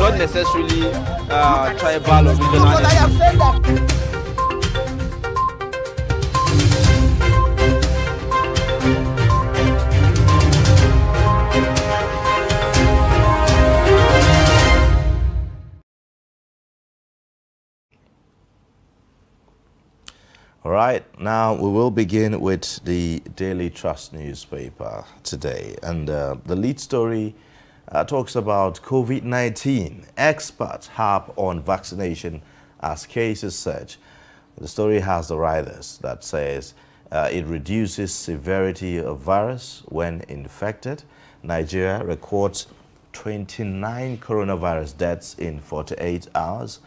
not necessarily tribal or regional. But I have said that. All right, now we will begin with the Daily Trust newspaper today. And the lead story talks about COVID-19. Experts harp on vaccination as cases surge. The story has the riders that says it reduces severity of virus when infected. Nigeria records 29 coronavirus deaths in 48 hours.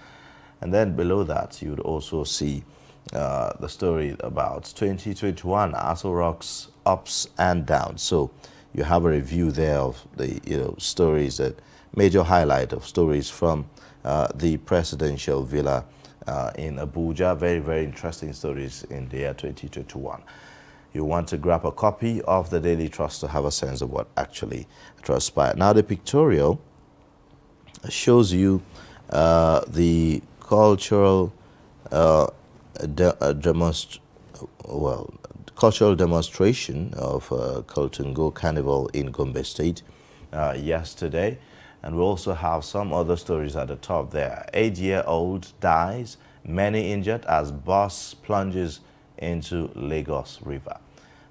And then below that, you would also see the story about 2021 Aso Rock's ups and downs. So you have a review there of the stories, that major highlight of stories from the presidential villa in Abuja. Very, very interesting stories in the year 2021. You want to grab a copy of the Daily Trust to have a sense of what actually transpired. Now the pictorial shows you the cultural cultural demonstration of Kaltungo Carnival in Gombe State yesterday. And we also have some other stories at the top there. 8-year-old dies, many injured as bus plunges into Lagos River.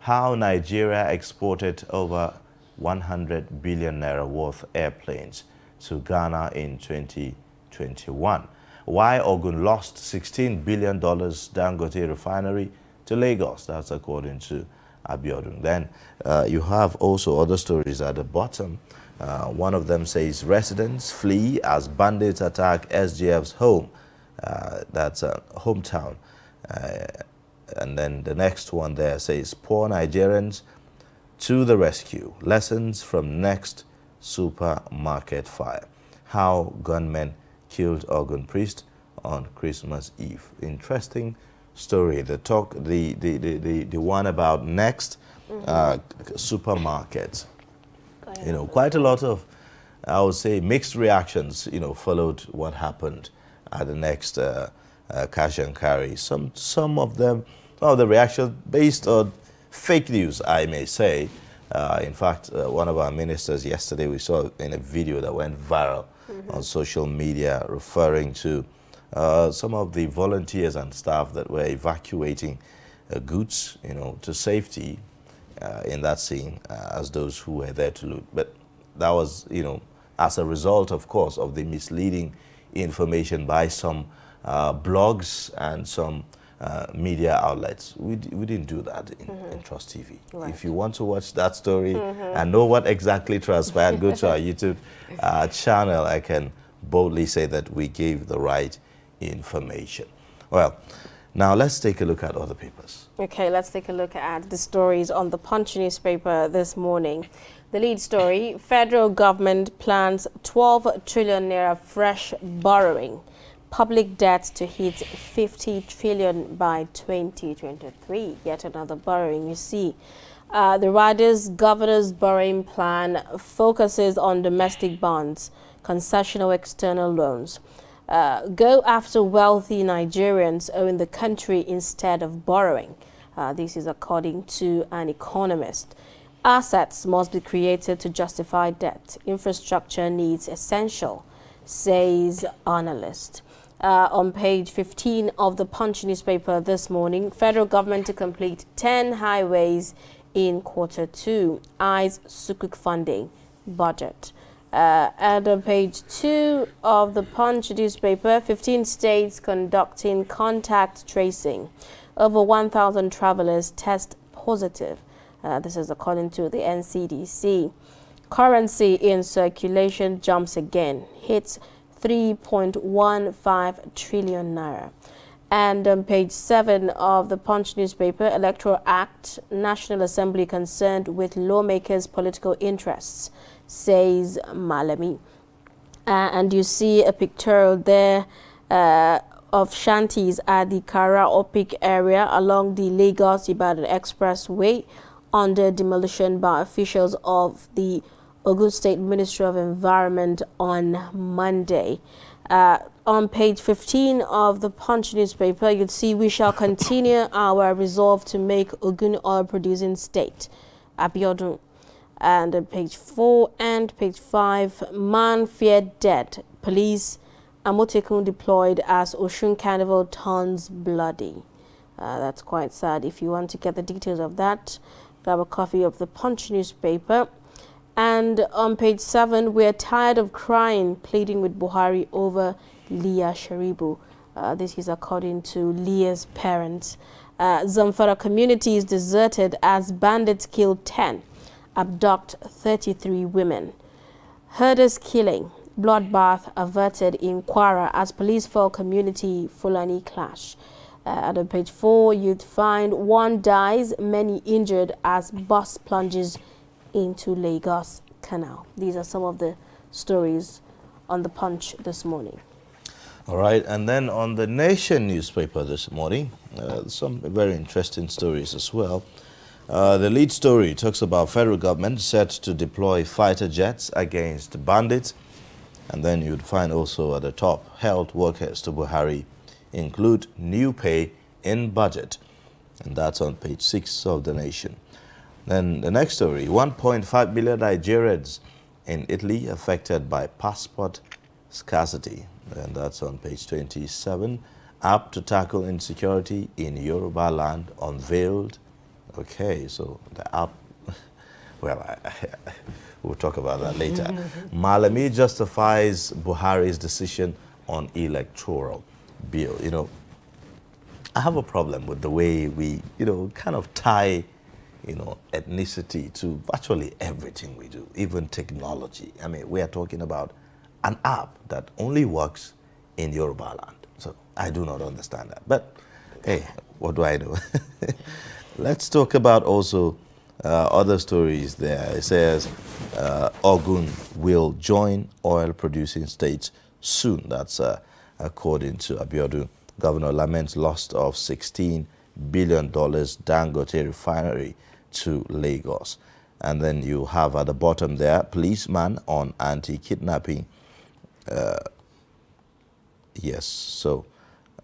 How Nigeria exported over 100 billion naira worth airplanes to Ghana in 2021. Why Ogun lost $16 billion Dangote refinery to Lagos. That's according to Abiodun. Then you have also other stories at the bottom. One of them says residents flee as bandits attack SGF's home. That's a hometown. And then the next one there says poor Nigerians to the rescue. Lessons from next supermarket fire. How gunmen killed Ogun priest on Christmas Eve. Interesting story. The one about next supermarkets. Quite a lot of, I would say, mixed reactions. Followed what happened at the next cash and carry. Some of them, the reactions based on fake news, I may say. In fact, one of our ministers yesterday, we saw in a video that went viral on social media referring to some of the volunteers and staff that were evacuating goods, to safety in that scene as those who were there to loot. But that was, as a result, of course, of the misleading information by some blogs and some media outlets. We didn't do that in Trust TV. Right. If you want to watch that story and know what exactly transpired, go to our YouTube channel. I can boldly say that we gave the right information. Well, now let's take a look at other papers. Okay, let's take a look at the stories on the Punch newspaper this morning. The lead story, federal government plans 12 trillion naira fresh borrowing. Public debt to hit 50 trillion by 2023. Yet another borrowing, you see. The Riders governor's borrowing plan focuses on domestic bonds, concessional external loans. Go after wealthy Nigerians owing the country instead of borrowing. This is according to an economist. Assets must be created to justify debt. Infrastructure needs essential, says analyst. On page 15 of the Punch newspaper this morning, federal government to complete 10 highways in Q2, eyes Sukuk funding budget. And on page 2 of the Punch newspaper, 15 states conducting contact tracing. Over 1,000 travelers test positive. This is according to the NCDC. Currency in circulation jumps again, hits 3.15 trillion naira. And on page 7 of the Punch newspaper, Electoral Act, National Assembly concerned with lawmakers' political interests, says Malami. And you see a pictorial there of shanties at the Kara Opik area along the Lagos-Ibadan Expressway under demolition by officials of the Ogun State Ministry of Environment on Monday. On page 15 of the Punch newspaper, you'd see we shall continue our resolve to make Ogun oil-producing state. Abiodun. And on page 4 and page 5, man feared dead. Police Amotekun deployed as Oshun Carnival turns bloody. That's quite sad. If you want to get the details of that, grab a copy of the Punch newspaper. And on page 7, we're tired of crying, pleading with Buhari over Leah Sharibu. This is according to Leah's parents. Zamfara community is deserted as bandits kill 10, abduct 33 women. Herders killing, bloodbath averted in Kwara as police fell community Fulani clash. On page 4, you'd find one dies, many injured as bus plunges into Lagos Canal. These are some of the stories on the Punch this morning. All right, and then on the Nation newspaper this morning, some very interesting stories as well. The lead story talks about federal government set to deploy fighter jets against bandits. And then you'd find also at the top, health workers to Buhari include new pay in budget. And that's on page 6 of the Nation. Then the next story, 1.5 million Nigerians in Italy affected by passport scarcity. And that's on page 27. App to tackle insecurity in Yoruba land unveiled. Okay, so the app, well, we'll talk about that later. Malami justifies Buhari's decision on electoral bill. You know, I have a problem with the way we, kind of tie ethnicity to virtually everything we do, even technology. I mean, we are talking about an app that only works in Yoruba land. So I do not understand that. But hey, what do I do? Let's talk about also other stories there. It says Ogun will join oil-producing states soon. That's according to Abiodun. Governor laments loss of $16 billion Dangote refinery to Lagos. And then you have at the bottom there, policeman on anti-kidnapping. Yes, so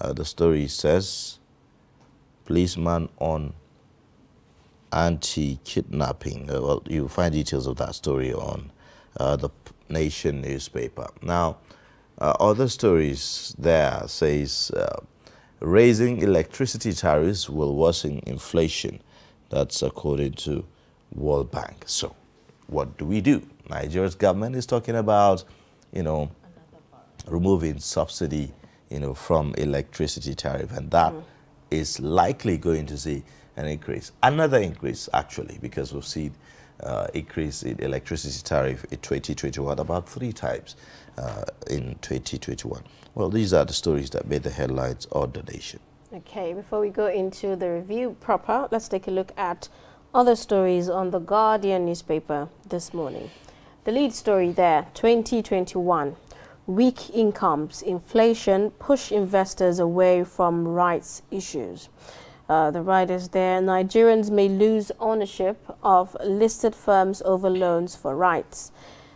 the story says, policeman on anti-kidnapping. Well, you find details of that story on the Nation newspaper. Now, other stories there says, raising electricity tariffs will worsen inflation. That's according to World Bank. So, what do we do? Nigeria's government is talking about, removing subsidy, from electricity tariff, and that is likely going to see an increase. Another increase, actually, because we've seen increase in electricity tariff in 2021, about 3 times in 2021. Well, these are the stories that made the headlines of the Nation. Okay, before we go into the review proper, let's take a look at other stories on the Guardian newspaper this morning. The lead story there, 2021. Weak incomes, inflation push investors away from rights issues. The writers there, Nigerians may lose ownership of listed firms over loans for rights.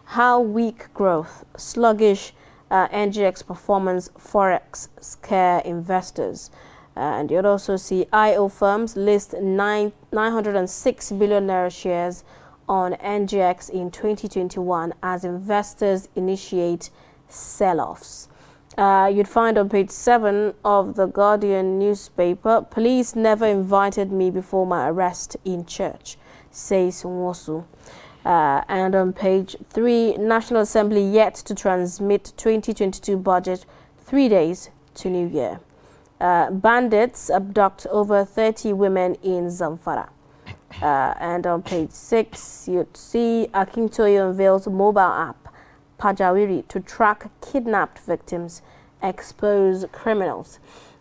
How weak growth, sluggish NGX performance, Forex scare investors. And you'll also see IO firms list 906 billion naira shares on NGX in 2021 as investors initiate sell-offs. You'd find on page 7 of the Guardian newspaper, police never invited me before my arrest in church, says Nwosu. And on page 3, National Assembly yet to transmit 2022 budget 3 days to New Year. Bandits abduct over 30 women in Zamfara. And on page 6, you'd see Akintoye unveils mobile app, Pajawiri, to track kidnapped victims, expose criminals.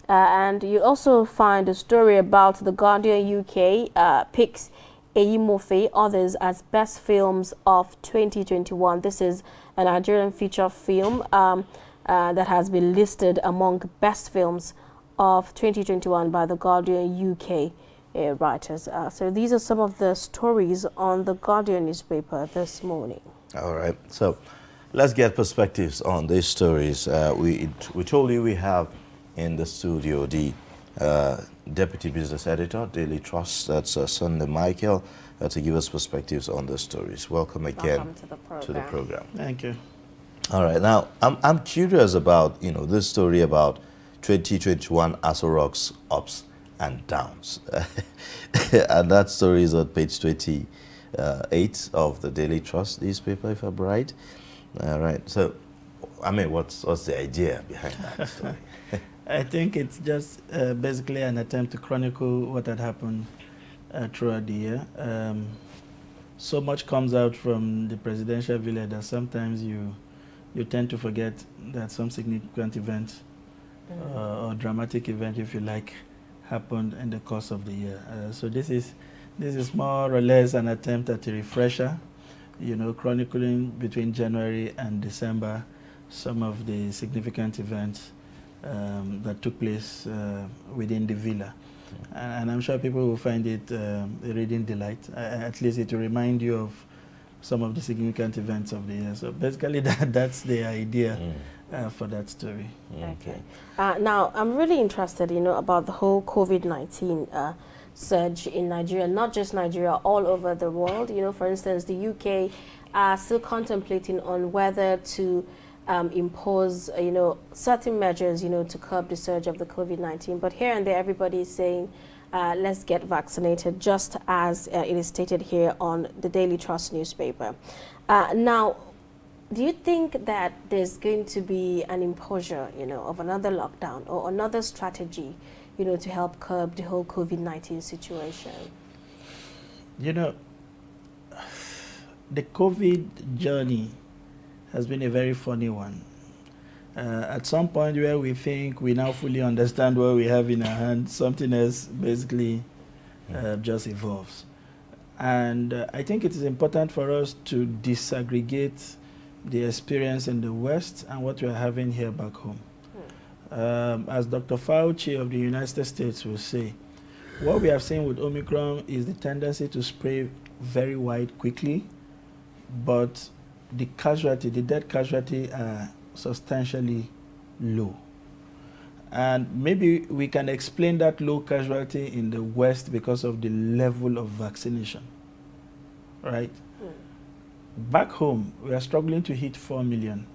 And you also find a story about the Guardian UK picks Eyimofe, others as best films of 2021. This is a Nigerian feature film that has been listed among best films of 2021 by the Guardian UK writers. So these are some of the stories on the Guardian newspaper this morning. All right. So let's get perspectives on these stories. We told you we have in the studio the Deputy Business Editor, Daily Trust, that's Sunday Michael, to give us perspectives on the stories. Welcome again. Welcome to the program. Thank you. All right. Now, I'm curious about, this story about 2021 Aso Rock's ups and downs. And that story is on page 28 of the Daily Trust newspaper, if I'm right. All right. So, I mean, what's the idea behind that story? I think it's just basically an attempt to chronicle what had happened throughout the year. So much comes out from the presidential villa that sometimes you tend to forget that some significant event or dramatic event, if you like, happened in the course of the year. So this is more or less an attempt at a refresher, chronicling between January and December some of the significant events that took place within the villa. And I'm sure people will find it a reading delight. At least it will remind you of some of the significant events of the year. So basically that's the idea for that story. Okay. Now, I'm really interested, about the whole COVID-19 surge in Nigeria, not just Nigeria, all over the world. For instance, the UK are still contemplating on whether to impose, certain measures, to curb the surge of the COVID-19. But here and there, everybody is saying, let's get vaccinated, just as it is stated here on the Daily Trust newspaper. Now, do you think that there's going to be an imposure, of another lockdown or another strategy, to help curb the whole COVID-19 situation? The COVID journey has been a very funny one. At some point where we think we now fully understand what we have in our hands, something else basically just evolves. And I think it is important for us to disaggregate the experience in the West and what we are having here back home. As Dr. Fauci of the United States will say, what we have seen with Omicron is the tendency to spread very wide quickly, but the death casualty are substantially low. And maybe we can explain that low casualty in the West because of the level of vaccination, right? Back home, we are struggling to hit 4 million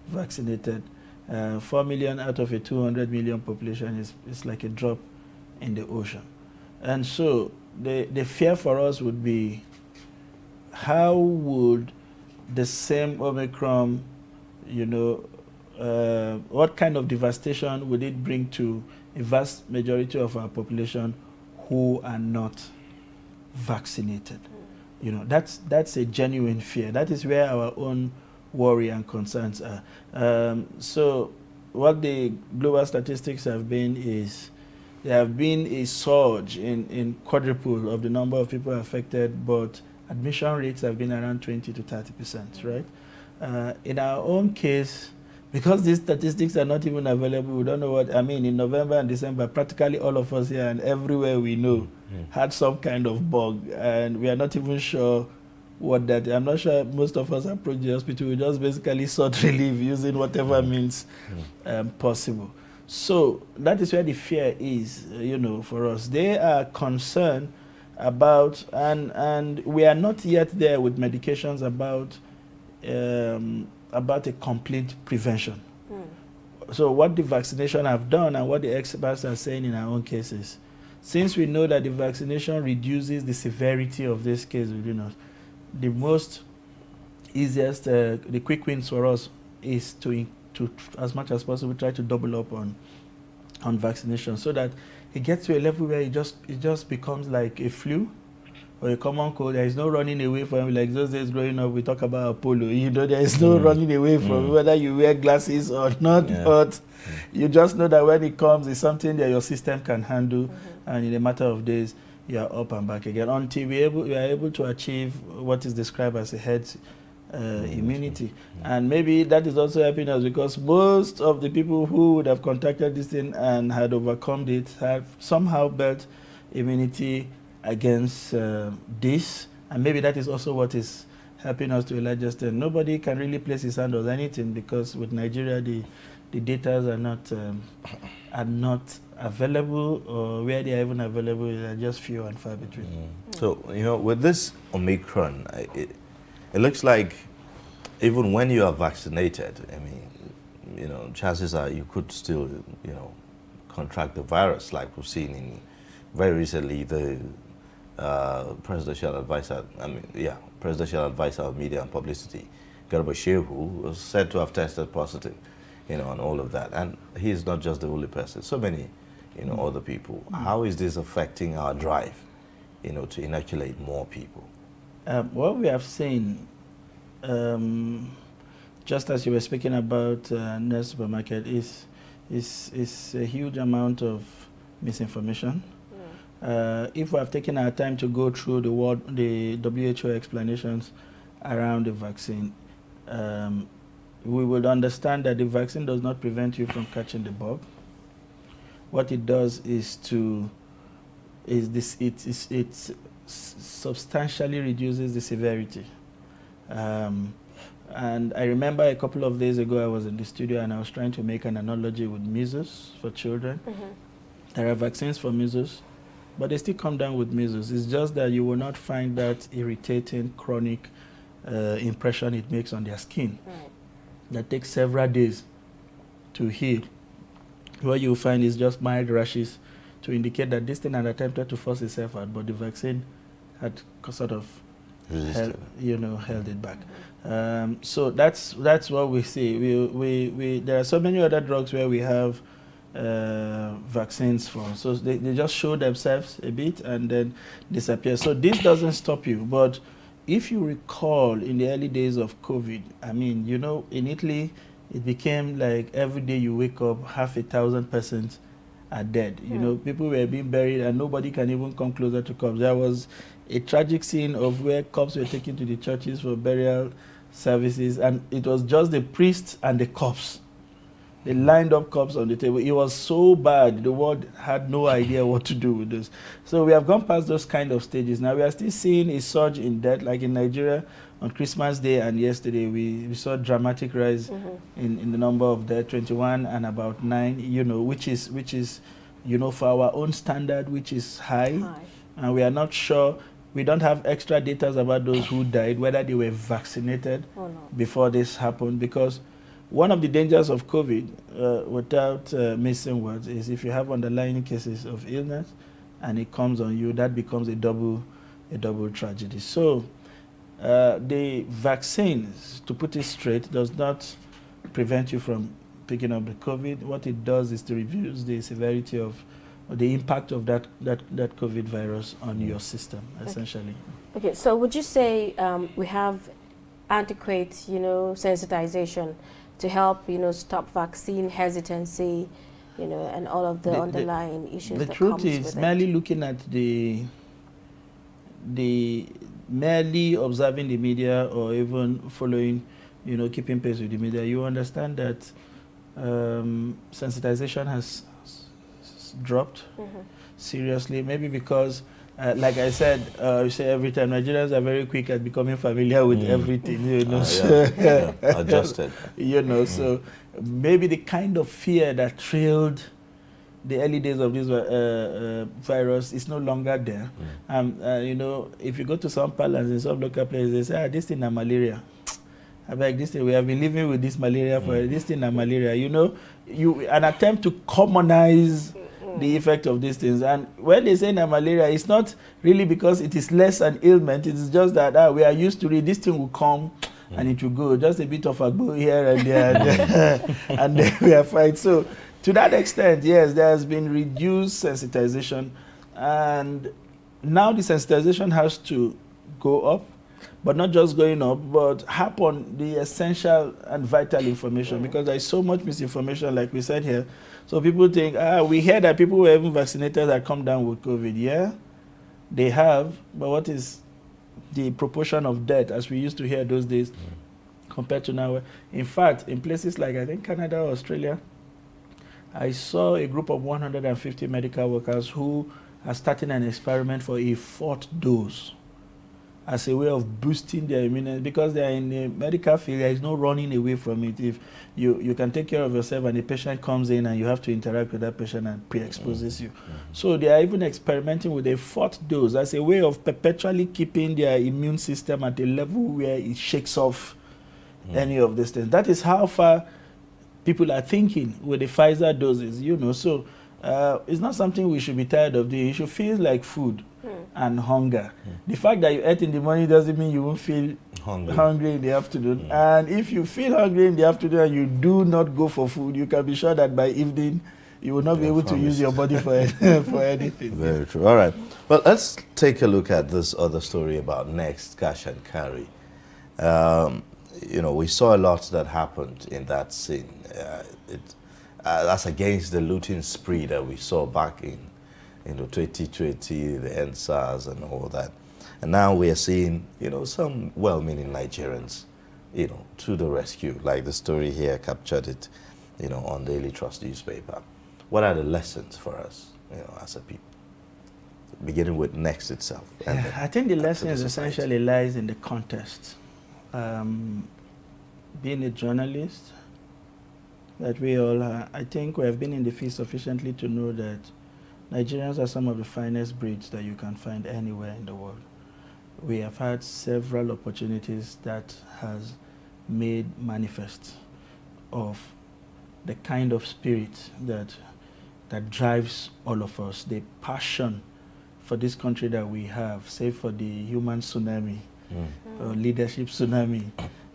vaccinated. 4 million out of a 200 million population is like a drop in the ocean. And so the fear for us would be, how would the same Omicron, what kind of devastation would it bring to a vast majority of our population who are not vaccinated? That's a genuine fear. That is where our own worry and concerns are. So what the global statistics have been is there have been a surge in quadruple of the number of people affected, but admission rates have been around 20 to 30%, right? In our own case, because these statistics are not even available, we don't know what, in November and December, practically all of us here and everywhere we know had some kind of bug, and we are not even sure what that is. I'm not sure most of us approach the hospital. We just basically sought relief using whatever means possible. So that is where the fear is, for us. They are concerned about, and we are not yet there with medications about a complete prevention. So what the vaccination have done and what the experts are saying in our own cases, since we know that the vaccination reduces the severity of this case within us, the most easiest, the quick wins for us is to as much as possible try to double up on vaccination, so that it gets to a level where it just becomes like a flu or a common cold. There is no running away from it. Like those days growing up, we talk about Apollo. There is no running away from it, whether you wear glasses or not. But you just know that when it comes, it's something that your system can handle, and in a matter of days, you are up and back again until we are able to achieve what is described as a herd immunity. And maybe that is also helping us, because most of the people who would have contracted this thing and had overcome it have somehow built immunity against this, and maybe that is also what is helping us to a large extent. Nobody can really place his hand on anything because with Nigeria, the data are not available, or where they are even available, they are just few and far between. So, you know, with this Omicron, it looks like even when you are vaccinated, I mean, you know, chances are you could still, you know, contract the virus, like we've seen in very recently the presidential advisor of media and publicity, Garba Shehu, was said to have tested positive, you know, and all of that. And he's not just the only person. So many, you know, other people. How is this affecting our drive, you know, to inoculate more people? What we have seen, just as you were speaking about Nest Supermarket, is a huge amount of misinformation. If we have taken our time to go through the WHO explanations around the vaccine, we will understand that the vaccine does not prevent you from catching the bug. What it does is it substantially reduces the severity. And I remember a couple of days ago I was in the studio and I was trying to make an analogy with measles for children. There are vaccines for measles, but they still come down with measles. It's just that you will not find that irritating chronic impression it makes on their skin. That takes several days to heal. What you'll find is just mild rashes to indicate that this thing had attempted to force itself out, but the vaccine had sort of held it back. So that's what we see. There are so many other drugs where we have vaccines for. So they just show themselves a bit and then disappear. So this doesn't stop you. But if you recall in the early days of COVID, I mean, you know, in Italy, it became like every day you wake up, 500,000 persons are dead. You know, people were being buried and nobody can even come closer to corpse. There was a tragic scene of where corpses were taken to the churches for burial services, and it was just the priests and the corpse. They lined up corpse on the table. It was so bad, the world had no idea what to do with this. So we have gone past those kind of stages. Now we are still seeing a surge in death, like in Nigeria on Christmas Day and yesterday we saw a dramatic rise in the number of deaths, 21 and about 9, you know, which is, you know, for our own standard, which is high. And we are not sure, we don't have extra data about those who died, whether they were vaccinated before this happened, because one of the dangers of COVID, without missing words, is if you have underlying cases of illness and it comes on you, that becomes a double tragedy. So the vaccines, to put it straight, does not prevent you from picking up the COVID. What it does is to reduce the severity of the impact of that COVID virus on your system, essentially. Okay, so would you say we have adequate, you know, sensitization to help, you know, stop vaccine hesitancy, you know, and all of the underlying issues that comes with it? The truth is, merely looking at merely observing the media or even following, you know, keeping pace with the media, you understand that sensitization has dropped seriously, maybe because like I said, you say every time, Nigerians are very quick at becoming familiar with everything, you know. Adjusted. You know, so maybe the kind of fear that trailed the early days of this virus is no longer there. You know, if you go to some parlance in some local places, they say, this thing is malaria. I beg, this thing, we have been living with this malaria for this thing is malaria. You know, an attempt to commonize the effect of these things. And when they say malaria, it's not really because it is less an ailment. It is just that we are used to it. This thing will come and it will go. Just a bit of a go here and there, and then we are fine. So to that extent, yes, there has been reduced sensitization, and now the sensitization has to go up, but not just going up, but happen the essential and vital information, because there is so much misinformation, like we said here. So people think, we hear that people who are even vaccinated have come down with COVID. Yeah, they have, but what is the proportion of death, as we used to hear those days, compared to now? In fact, in places like, I think, Canada or Australia, I saw a group of 150 medical workers who are starting an experiment for a 4th dose. as a way of boosting their immunity, because they are in the medical field. There is no running away from it. If you can take care of yourself and a patient comes in and you have to interact with that patient and pre-exposes you. So they are even experimenting with a fourth dose as a way of perpetually keeping their immune system at a level where it shakes off any of these things. That is how far people are thinking with the Pfizer doses, you know. So it's not something we should be tired of doing. It should feel like food and hunger. The fact that you ate in the morning doesn't mean you won't feel hungry in the afternoon. And if you feel hungry in the afternoon and you do not go for food, you can be sure that by evening you will not be able to use your body for, for anything. Very true. All right. Well, let's take a look at this other story about Next Cash and Carry. You know, we saw a lot that happened in that scene. That's against the looting spree that we saw back in 2020, the NSAS and all that. And now we are seeing, you know, some well-meaning Nigerians, you know, to the rescue, like the story here captured it, you know, on Daily Trust newspaper. What are the lessons for us, you know, as a people? Beginning with Next itself. And I think the lesson essentially lies in the context. Being a journalist, that we all are, I think we have been in the field sufficiently to know that Nigerians are some of the finest breeds that you can find anywhere in the world. We have had several opportunities that has made manifest of the kind of spirit that drives all of us, the passion for this country that we have, say for the human tsunami, or leadership tsunami,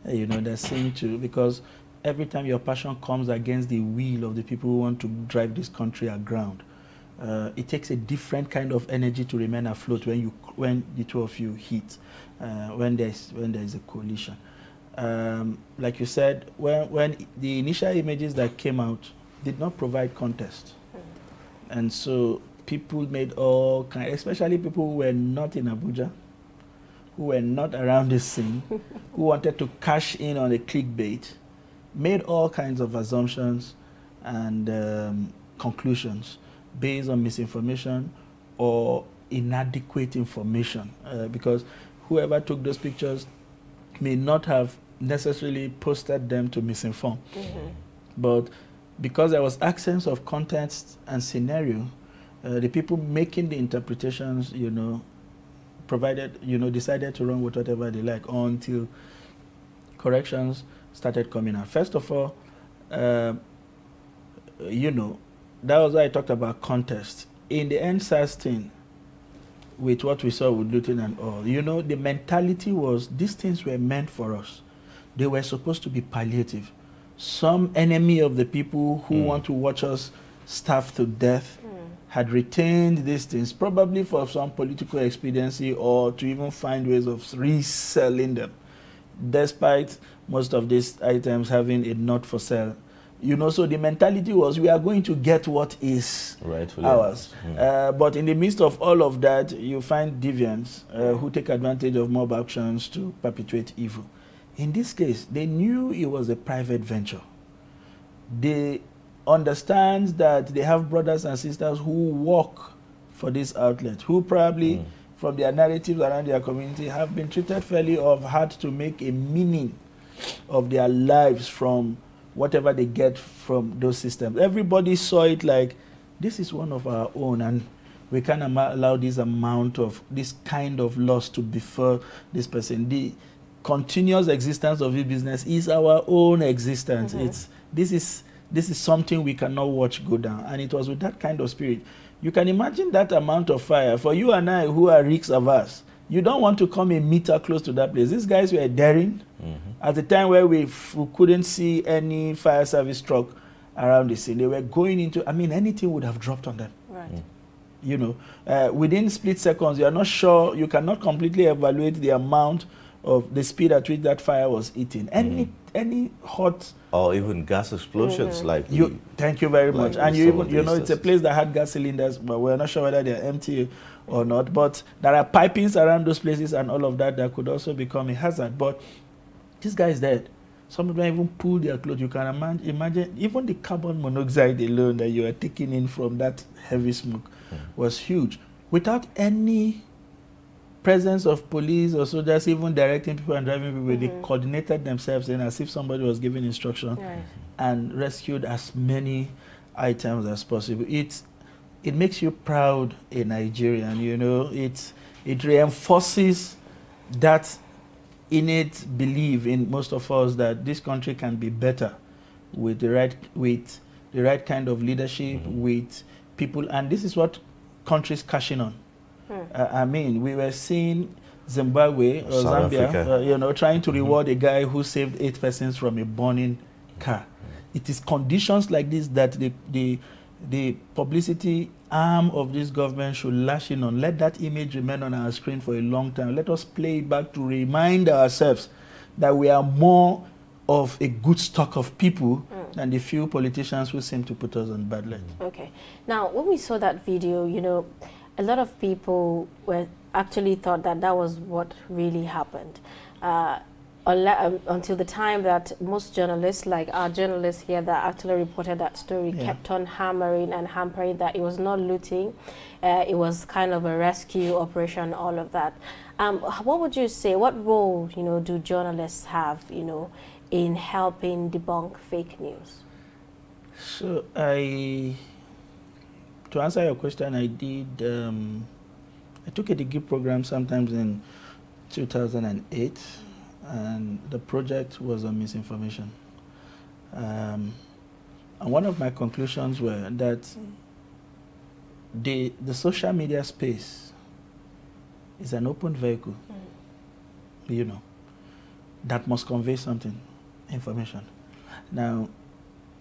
you know, that seem to, because every time your passion comes against the will of the people who want to drive this country aground, it takes a different kind of energy to remain afloat when the two of you hit, when there is a coalition. Like you said, when the initial images that came out did not provide context, and so people made all kinds, especially people who were not in Abuja, who were not around this scene, who wanted to cash in on the clickbait, made all kinds of assumptions and conclusions based on misinformation or inadequate information, because whoever took those pictures may not have necessarily posted them to misinform. But because there was absence of context and scenario, the people making the interpretations, you know, decided to run with whatever they like until corrections started coming out. First of all, you know, that was why I talked about context. In the NSAS thing, with what we saw with looting and all, you know, the mentality was these things were meant for us. They were supposed to be palliative. Some enemy of the people who want to watch us starve to death had retained these things, probably for some political expediency or to even find ways of reselling them, despite most of these items having a not for sale. You know, so the mentality was we are going to get what is ours. But in the midst of all of that, you find deviants who take advantage of mob actions to perpetuate evil. In this case, they knew it was a private venture. They understand that they have brothers and sisters who work for this outlet, who probably, from their narratives around their community, have been treated fairly or have had to make a meaning of their lives from whatever they get from those systems. Everybody saw it like, this is one of our own, and we can't allow this kind of loss to befall this person. The continuous existence of this business is our own existence. This is something we cannot watch go down. And it was with that kind of spirit. You can imagine that amount of fire. For you and I who are risk averse, you don't want to come a meter close to that place. These guys were daring. At the time where we couldn't see any fire service truck around the scene, they were going into, I mean, anything would have dropped on them. You know, within split seconds, you are not sure, you cannot completely evaluate the amount of the speed at which that fire was eating. Any hot... Or even gas explosions like... Thank you very much. And you know, it's a place that had gas cylinders, but we're not sure whether they're empty or not. But there are pipings around those places and all of that that could also become a hazard. But this guy is dead. Some of them even pull their clothes. You can imagine even the carbon monoxide alone that you are taking in from that heavy smoke was huge. Without any presence of police or soldiers even directing people and driving people, they coordinated themselves in as if somebody was giving instruction and rescued as many items as possible. It makes you proud, a Nigerian, you know. It reinforces that innate belief in most of us that this country can be better with the right kind of leadership, with people, and this is what countries cashing on. I mean, we were seeing Zimbabwe or South Zambia, you know, trying to reward a guy who saved 8 persons from a burning car. It is conditions like this that the publicity arm of this government should lash in on. Let that image remain on our screen for a long time. Let us play it back to remind ourselves that we are more of a good stock of people than the few politicians who seem to put us on bad light. Okay. Now, when we saw that video, you know, a lot of people actually thought that that was what really happened. Until the time that most journalists, like our journalists here that actually reported that story, kept on hammering and hampering that it was not looting, it was kind of a rescue operation, all of that. What would you say, what role, you know, do journalists have, you know, in helping debunk fake news? So to answer your question, I took a degree program sometimes in 2008, and the project was on misinformation. And one of my conclusions were that the social media space is an open vehicle, you know, that must convey something, information. Now,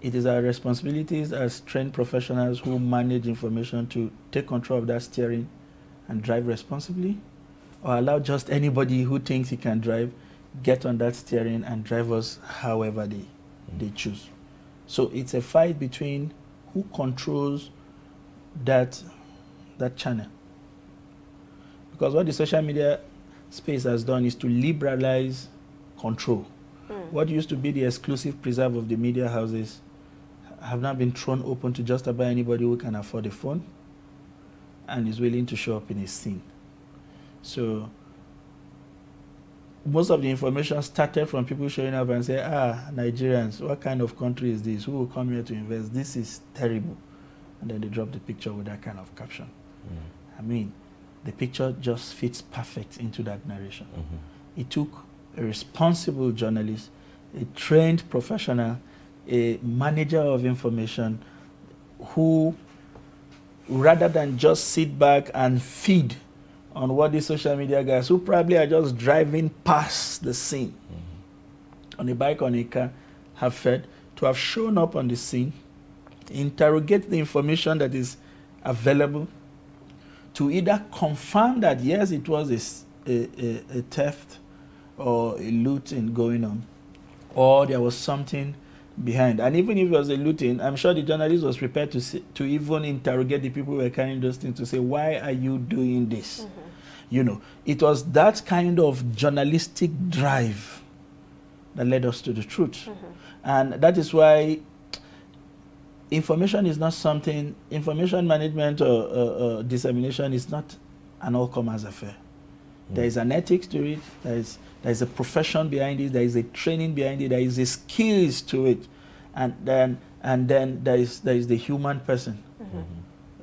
it is our responsibilities as trained professionals who manage information to take control of that steering and drive responsibly, or allow just anybody who thinks he can drive get on that steering and drive us however they choose. So it's a fight between who controls that channel. Because what the social media space has done is to liberalize control. What used to be the exclusive preserve of the media houses have now been thrown open to just about anybody who can afford a phone and is willing to show up in a scene. So most of the information started from people showing up and say, Nigerians, what kind of country is this? Who will come here to invest? This is terrible. And then they drop the picture with that kind of caption. I mean, the picture just fits perfect into that narration. It took a responsible journalist, a trained professional, a manager of information who, rather than just sit back and feed on what the social media guys who probably are just driving past the scene on a bike, on a car, have fed, to have shown up on the scene, interrogate the information that is available, to either confirm that yes, it was a theft or a looting going on, or there was something behind. And even if it was a looting, I'm sure the journalist was prepared to even interrogate the people who were carrying those things to say, why are you doing this? You know, it was that kind of journalistic drive that led us to the truth. And that is why information is not something, information management or dissemination is not an all-comers affair. There is an ethics to it, there is a profession behind it, there is a training behind it, there is a skills to it, and then there is the human person,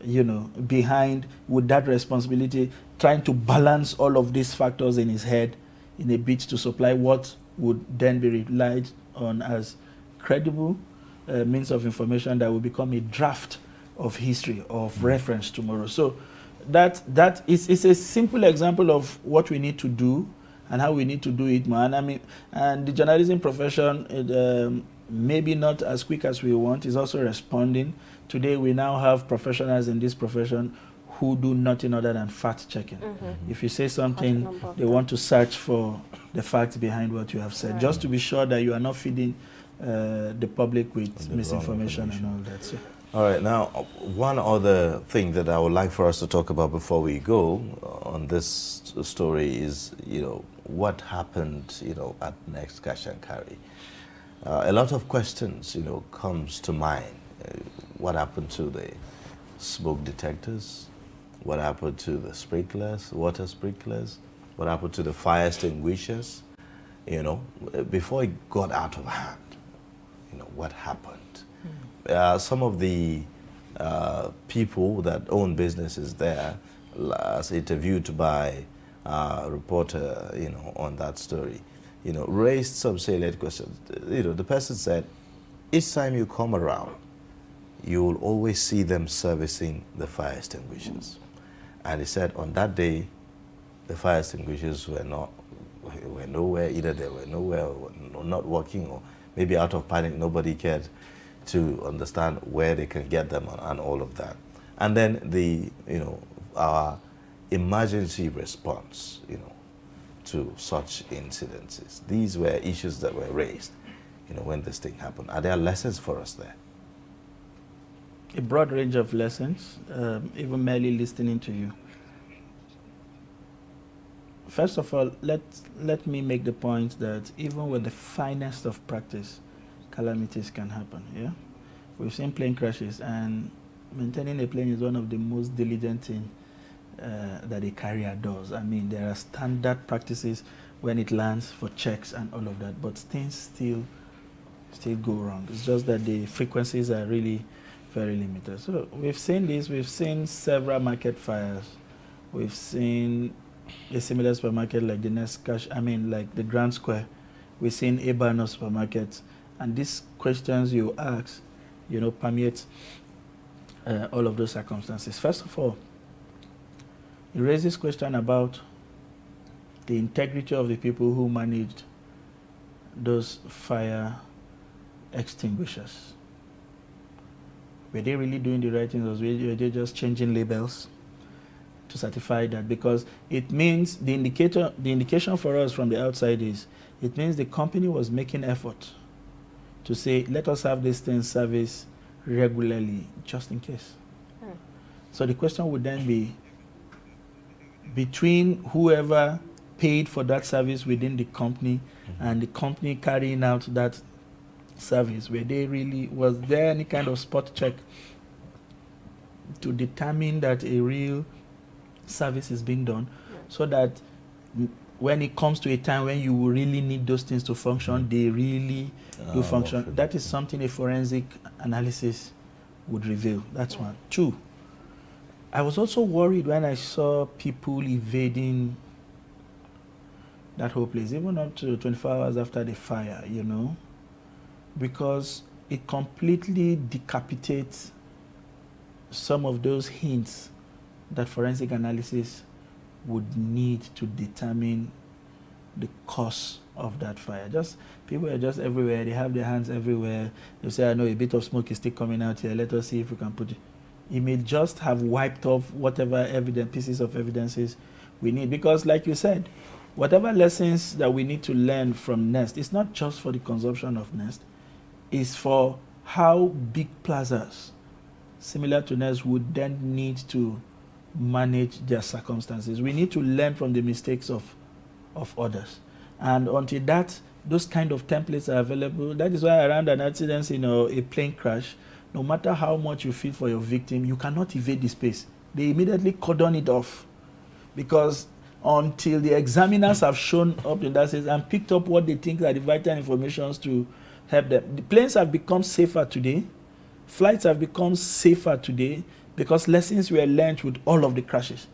you know, behind, with that responsibility, trying to balance all of these factors in his head in a bid to supply what would then be relied on as credible means of information that will become a draft of history, of reference tomorrow. So that is a simple example of what we need to do and how we need to do it, man. I mean, and the journalism profession, maybe not as quick as we want, is also responding. Today, we now have professionals in this profession who do nothing other than fact-checking. If you say something, they want to search for the facts behind what you have said, just to be sure that you are not feeding the public with misinformation and all that. So. All right, now, one other thing that I would like for us to talk about before we go on this story is, you know, what happened, you know, at Next Cash and Carry. A lot of questions, you know, comes to mind. What happened to the smoke detectors? What happened to the sprinklers, water sprinklers? What happened to the fire extinguishers? You know, before it got out of hand, you know, what happened? Some of the people that own businesses there, as interviewed by a reporter, you know, on that story, you know, raised some salient questions. You know, the person said, each time you come around, you will always see them servicing the fire extinguishers. And he said on that day, the fire extinguishers were nowhere, either they were nowhere or not working, or maybe out of panic, nobody cared to understand where they can get them and all of that. And then our emergency response, you know, to such incidences. These were issues that were raised, you know, when this thing happened. Are there lessons for us there? A broad range of lessons, even merely listening to you. First of all, let me make the point that even with the finest of practice, calamities can happen. Yeah, we've seen plane crashes, and maintaining a plane is one of the most diligent things that a carrier does. I mean, there are standard practices when it lands for checks and all of that, but things still go wrong. It's just that the frequencies are really very limited. So we've seen this. We've seen several market fires. We've seen a similar supermarket like the like the Grand Square. We've seen Ebano supermarkets. And these questions you ask, you know, permeate all of those circumstances. First of all, it raises question about the integrity of the people who managed those fire extinguishers. Were they really doing the right things, or were they just changing labels to certify that? Because it means the indication for us from the outside is, it means the company was making effort to say, let us have this thing serviced regularly, just in case. So the question would then be, between whoever paid for that service within the company and the company carrying out that service, was there any kind of spot check to determine that a real service is being done, so that when it comes to a time when you will really need those things to function, they really do function? That is something a forensic analysis would reveal. That's one. Two, I was also worried when I saw people evading that whole place, even up to 24 hours after the fire, you know, because it completely decapitates some of those hints that forensic analysis would need to determine the cause of that fire. People are just everywhere. They have their hands everywhere. They say, I know a bit of smoke is still coming out here. Let us see if we can put it. It may just have wiped off whatever pieces of evidences we need. Because like you said, whatever lessons that we need to learn from Nest, it's not just for the consumption of Nest. It's for how big plazas similar to Nest would then need to manage their circumstances. We need to learn from the mistakes of others. And until those kind of templates are available, that is why around an accident, you know, a plane crash, no matter how much you feel for your victim, you cannot evade the space. They immediately cordon it off, because until the examiners have shown up in that sense and picked up what they think are the vital information to help them. The planes have become safer today. Flights have become safer today because lessons were learned with all of the crashes.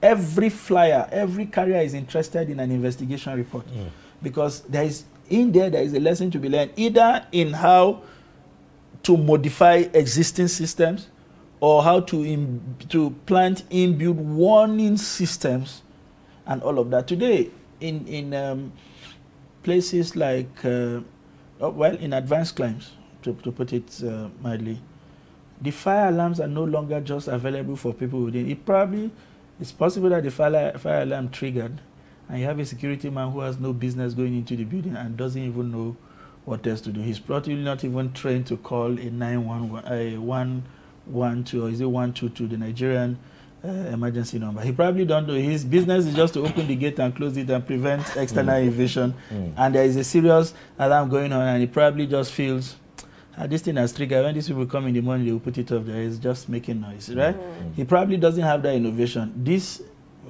Every flyer, every carrier is interested in an investigation report, because there is a lesson to be learned, either in how to modify existing systems or how to plant inbuilt warning systems and all of that. Today, in places like, in advanced climes, to put it mildly, the fire alarms are no longer just available for people within. It's possible that the fire alarm triggered, and you have a security man who has no business going into the building and doesn't even know what else to do. He's probably not even trained to call a 911, 112, or is it 122, the Nigerian emergency number. He probably don't know. His business is just to open the gate and close it and prevent external invasion. And there is a serious alarm going on, and he probably just feels, this thing has triggered. When these people come in the morning, they will put it off there. It's just making noise, right? He probably doesn't have that innovation. This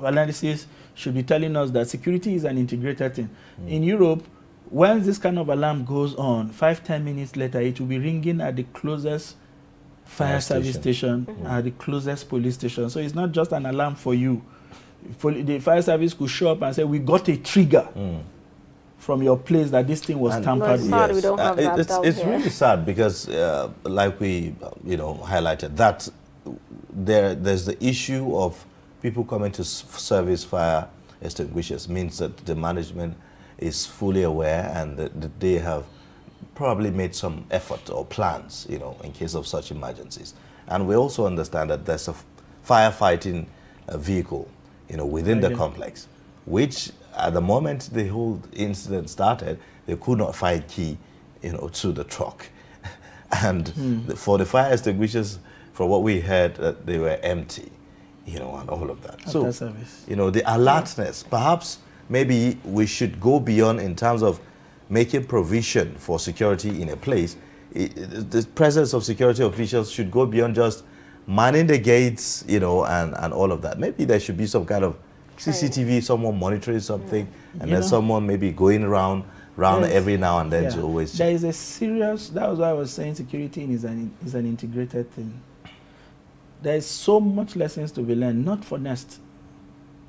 analysis should be telling us that security is an integrated thing. In Europe, when this kind of alarm goes on, 5-10 minutes later, it will be ringing at the closest fire service station, at the closest police station. So it's not just an alarm for you. The fire service could show up and say, we got a trigger from your place that this thing was tampered with. Sad we don't have that it's really sad because, like we highlighted, that there's the issue of people coming to service fire extinguishers means that the management is fully aware and that they have probably made some effort or plans, in case of such emergencies. And we also understand that there's a firefighting vehicle, within the complex, which at the moment the whole incident started, they could not find key, to the truck. And for the fire extinguishers, from what we heard, they were empty, and all of that. So, the alertness, perhaps maybe we should go beyond in terms of making provision for security in a place. The presence of security officials should go beyond just manning the gates, and all of that. Maybe there should be some kind of CCTV, someone monitoring something, and then someone maybe going around every now and then to always... There is a serious... That was why I was saying security is an integrated thing. There is so much lessons to be learned, not for Nest,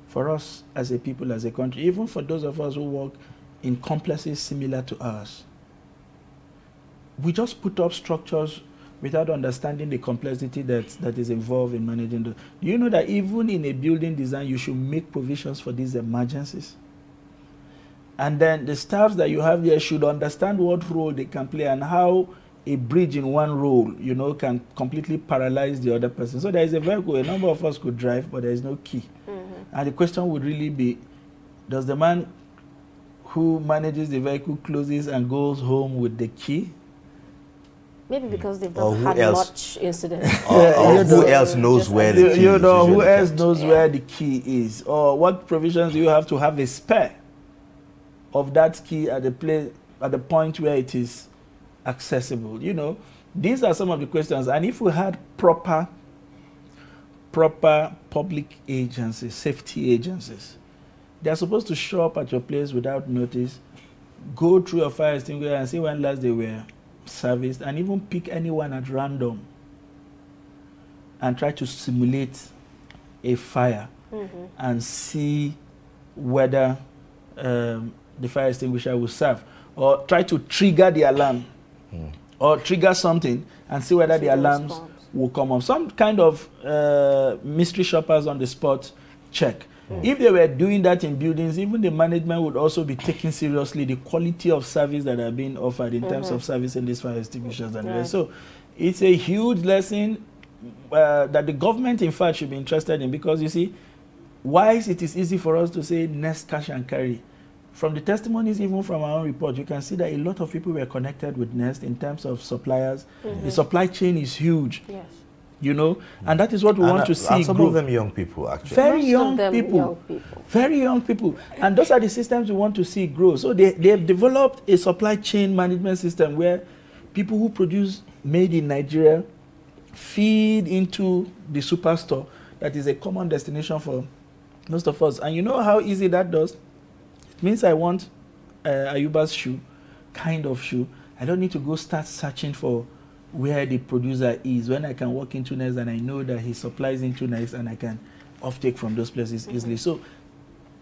for us as a people, as a country, even for those of us who work in complexes similar to ours. We just put up structures without understanding the complexity that is involved in managing those. Do you know that even in a building design, you should make provisions for these emergencies? And then the staffs that you have there should understand what role they can play and how a bridge in one role, can completely paralyze the other person. So there is a vehicle, a number of us could drive, but there is no key. And the question would really be, does the man who manages the vehicle closes and goes home with the key? Maybe because they've not had much incident. Or who else knows where the key is? Who else knows where the key is? Or what provisions do you have to have a spare of that key at the point where it is accessible? These are some of the questions. And if we had proper public agencies, safety agencies, they are supposed to show up at your place without notice, go through your fire extinguisher and see when last they were serviced, and even pick anyone at random and try to simulate a fire and see whether the fire extinguisher will serve, or try to trigger the alarm or trigger something and see whether the alarms will come up. Some kind of mystery shoppers on the spot check. If they were doing that in buildings, even the management would also be taking seriously the quality of service that are being offered in terms of servicing these fire extinguishers and the rest. So it's a huge lesson that the government, in fact, should be interested in, because you see, whilst it is easy for us to say Nest cash and carry, from the testimonies, even from our own report, you can see that a lot of people were connected with Nest in terms of suppliers. The supply chain is huge. And that is what we want to see. And some of them young people, actually. Very young people. Very young people. And those are the systems we want to see grow. So they have developed a supply chain management system where people who produce made in Nigeria feed into the superstore that is a common destination for most of us. And you know how easy that does? It means I want Ayuba's shoe, kind of shoe. I don't need to go start searching for where the producer is, when I can walk into Nest and I know that he supplies into Nest and I can offtake from those places easily. So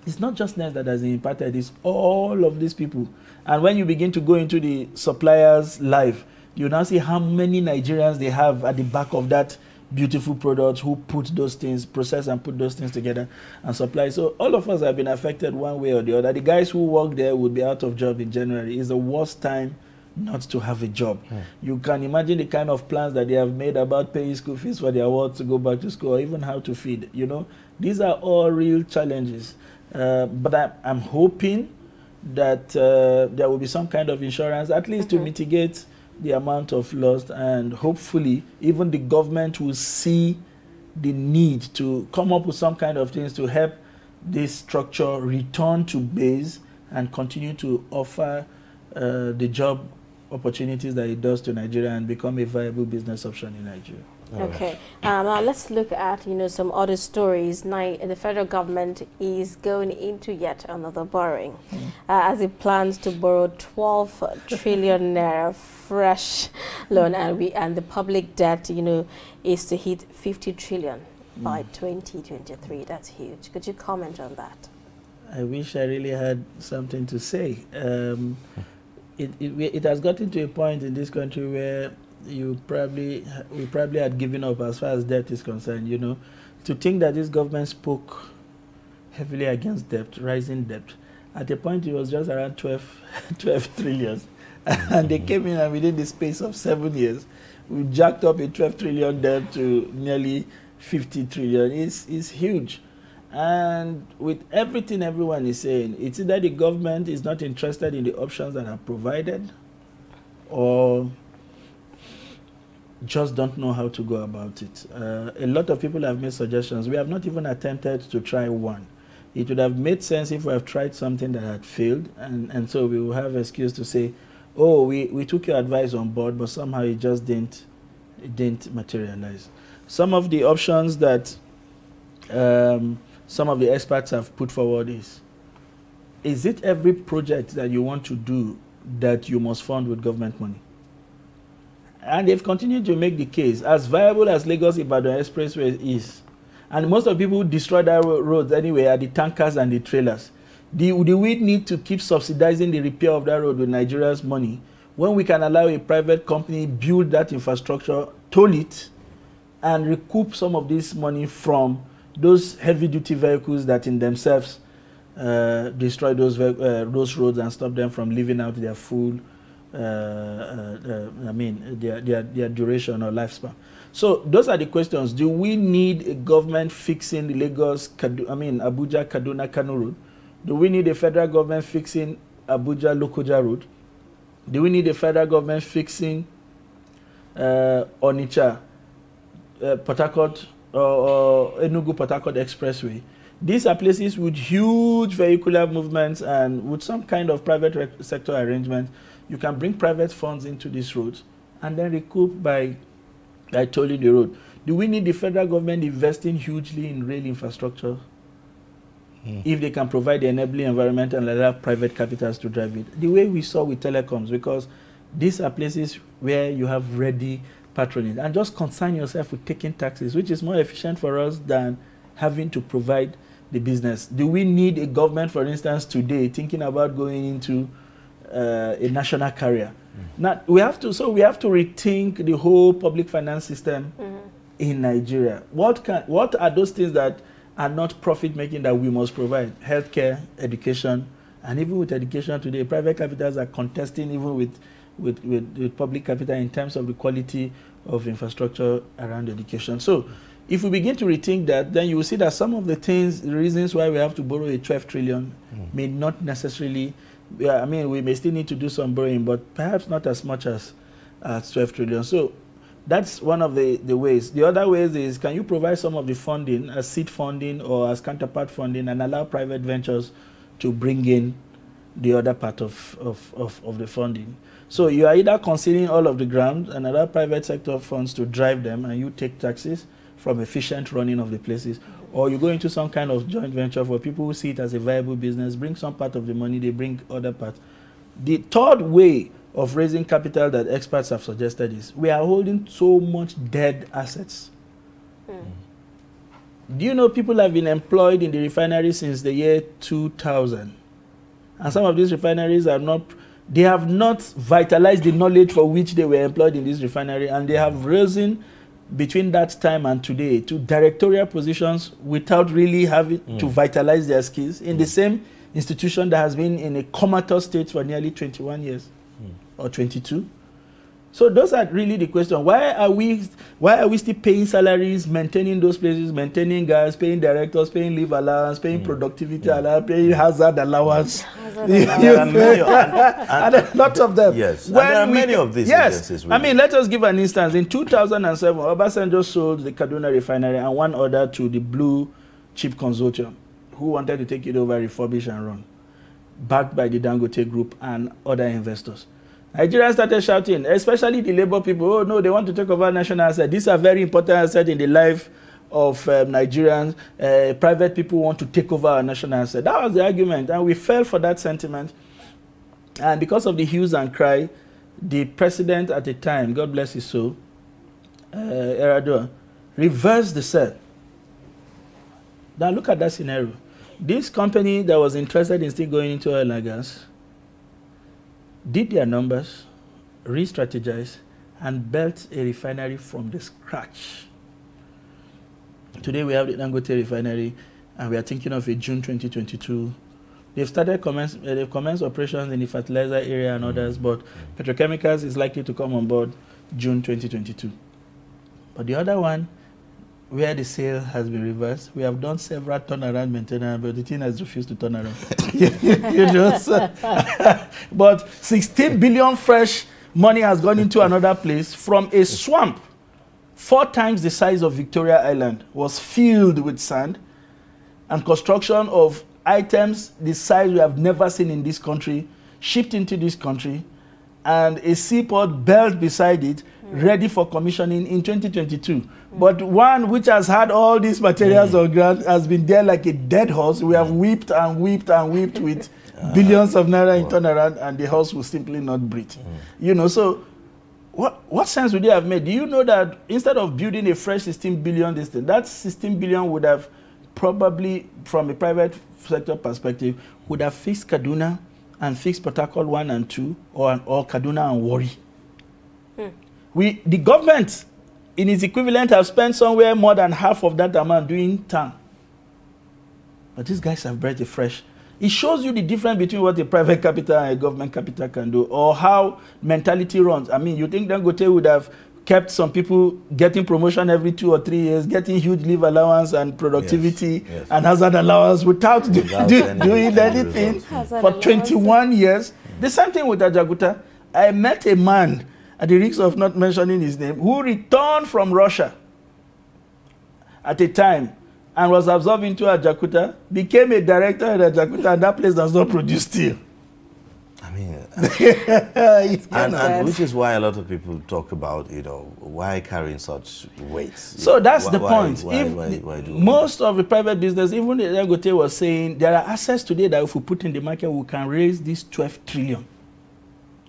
it's not just Nest that has impacted, it's all of these people. And when you begin to go into the suppliers' life, you now see how many Nigerians they have at the back of that beautiful product who put those things, process and put those things together and supply. So all of us have been affected one way or the other. The guys who work there would be out of job in January. It's the worst time not to have a job. You can imagine the kind of plans that they have made about paying school fees for their wards to go back to school, or even how to feed. These are all real challenges. But I'm hoping that there will be some kind of insurance, at least to mitigate the amount of loss, and hopefully even the government will see the need to come up with some kind of things to help this structure return to base and continue to offer the job opportunities that it does to Nigeria and become a viable business option in Nigeria. Okay, now let's look at some other stories. The federal government is going into yet another borrowing, as it plans to borrow 12 trillion naira fresh loan, and the public debt is to hit 50 trillion by 2023. That's huge. Could you comment on that? I wish I really had something to say. It has gotten to a point in this country where we probably had given up as far as debt is concerned. To think that this government spoke heavily against debt, rising debt. At a point, it was just around 12 trillion. And they came in, and within the space of 7 years, we jacked up a 12 trillion debt to nearly 50 trillion. It's huge. And with everything everyone is saying, it's either the government is not interested in the options that are provided, or just don't know how to go about it. A lot of people have made suggestions. We have not even attempted to try one. It would have made sense if we have tried something that had failed, and so we will have excuse to say, oh, we took your advice on board, but somehow it just didn't materialize. Some of the options that some of the experts have put forward is it every project that you want to do that you must fund with government money? And they've continued to make the case, as viable as Lagos-Ibadan Expressway is, and most of the people who destroy that roads anyway are the tankers and the trailers. Do we need to keep subsidizing the repair of that road with Nigeria's money when we can allow a private company build that infrastructure, toll it, and recoup some of this money from those heavy-duty vehicles that in themselves destroy those roads and stop them from living out their full their duration or lifespan. So those are the questions. Do we need a government fixing the Abuja, Kaduna, Kano road? Do we need a federal government fixing Abuja, Lokoja road? Do we need a federal government fixing Onitsha, Port Harcourt, or Enugu Port Harcourt Expressway? These are places with huge vehicular movements and with some kind of private sector arrangement. You can bring private funds into these roads and then recoup by tolling the road. Do we need the federal government investing hugely in rail infrastructure if they can provide the enabling environment and allow private capitals to drive it? The way we saw with telecoms, because these are places where you have ready patronage, and just concern yourself with taking taxes, which is more efficient for us than having to provide the business. Do we need a government, for instance, today thinking about going into a national carrier? Now we have to rethink the whole public finance system in Nigeria. What are those things that are not profit making that we must provide? Healthcare, education, and even with education today, private capitals are contesting even with public capital in terms of the quality of infrastructure around education. So if we begin to rethink that, then you will see that some of the reasons why we have to borrow a 12 trillion may not necessarily, we may still need to do some borrowing, but perhaps not as much as 12 trillion. So that's one of the ways. The other ways is, can you provide some of the funding as seed funding or as counterpart funding and allow private ventures to bring in the other part of the funding? So you are either conceding all of the ground and allow private sector funds to drive them, and you take taxes from efficient running of the places, or you go into some kind of joint venture for people who see it as a viable business, bring some part of the money, they bring other part. The third way of raising capital that experts have suggested is, we are holding so much dead assets. Do you know people have been employed in the refinery since the year 2000? And some of these refineries have not vitalized the knowledge for which they were employed in this refinery, and they have risen between that time and today to directorial positions without really having to vitalize their skills in the same institution that has been in a comatose state for nearly 21 years or 22. So those are really the question. Why are we still paying salaries, maintaining those places, maintaining guys, paying directors, paying leave allowance, paying productivity allowance, paying hazard allowance? And lots of them. Yes, and there are many of these agencies. Really. Let us give an instance. In 2007, Obasanjo sold the Kaduna refinery and one other to the Blue Chip Consortium, who wanted to take it over, refurbish and run, backed by the Dangote Group and other investors. Nigerians started shouting, especially the Labour people, oh no, they want to take over national assets. These are very important assets in the life of Nigerians. Private people want to take over our national assets. That was the argument, and we fell for that sentiment. And because of the hues and cry, the president at the time, God bless his soul, Yar'Adua, reversed the set. Now look at that scenario. This company that was interested in still going into oil and gas did their numbers, re-strategized, and built a refinery from the scratch. Today we have the Dangote refinery, and we are thinking of a June 2022. They've commenced operations in the fertilizer area and others, but petrochemicals is likely to come on board June 2022. But the other one, where the sale has been reversed, we have done several turnaround maintenance, but the thing has refused to turn around. You know, so but 16 billion fresh money has gone into another place from a swamp 4 times the size of Victoria Island, was filled with sand, and construction of items the size we have never seen in this country shipped into this country, and a seaport built beside it, ready for commissioning in 2022. But one which has had all these materials on ground has been there like a dead horse. We have whipped and whipped and whipped with billions of naira in turnaround, and the horse will simply not breathe. You know, so what sense would they have made? Do you know that instead of building a fresh 16 billion this thing, that 16 billion would have probably, from a private sector perspective, would have fixed Kaduna and fixed Port Harcourt 1 and 2, or Kaduna and Warri. The government, in its equivalent, have spent somewhere more than half of that amount doing town. But these guys have brought it fresh. It shows you the difference between what a private capital and a government capital can do, or how mentality runs. I mean, you think Dangote would have kept some people getting promotion every 2 or 3 years, getting huge leave allowance and productivity and hazard allowance without doing anything for 21 years. The same thing with Ajaokuta. I met a man, at the risk of not mentioning his name, who returned from Russia at a time and was absorbed into Ajaokuta, became a director at Ajaokuta, and that place does not produce steel. I mean, and which is why a lot of people talk about, you know, why carrying such weights. So that's the point. Most of the private business, even Dangote was saying, there are assets today that if we put in the market, we can raise this 12 trillion.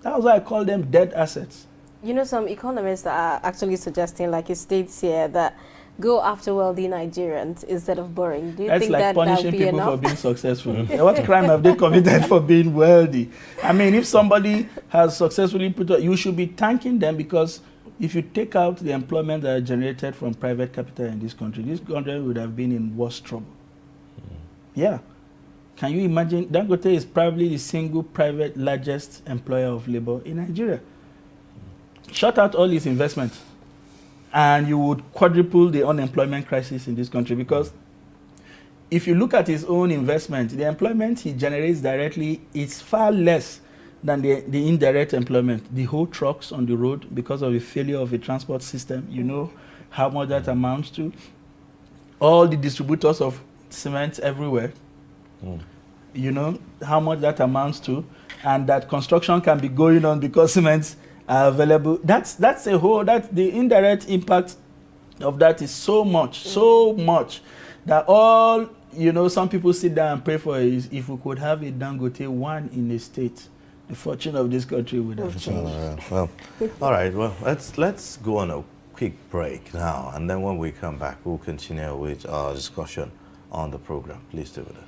That's why I call them dead assets. You know, some economists are actually suggesting, like it states here, that go after wealthy Nigerians instead of borrowing. Do you think like that punishing would be people enough? for being successful? What crime have they committed for being wealthy? I mean, if somebody has successfully put up, you should be thanking them, because if you take out the employment that are generated from private capital in this country would have been in worse trouble. Yeah. Can you imagine? Dangote is probably the single private largest employer of labor in Nigeria. Shut out all his investments, and you would quadruple the unemployment crisis in this country, because if you look at his own investment, the employment he generates directly is far less than the indirect employment. The whole trucks on the road, because of the failure of the transport system, you know how much that amounts to. All the distributors of cement everywhere, you know how much that amounts to, and that construction can be going on because cements are available. That's a whole, the indirect impact of that is so much that all, you know, some people sit down and pray for is, if we could have a Dangote 1 in a state, the fortune of this country would have changed. Well, all right, well, let's go on a quick break now, and then when we come back, we'll continue with our discussion on the program. Please stay with us.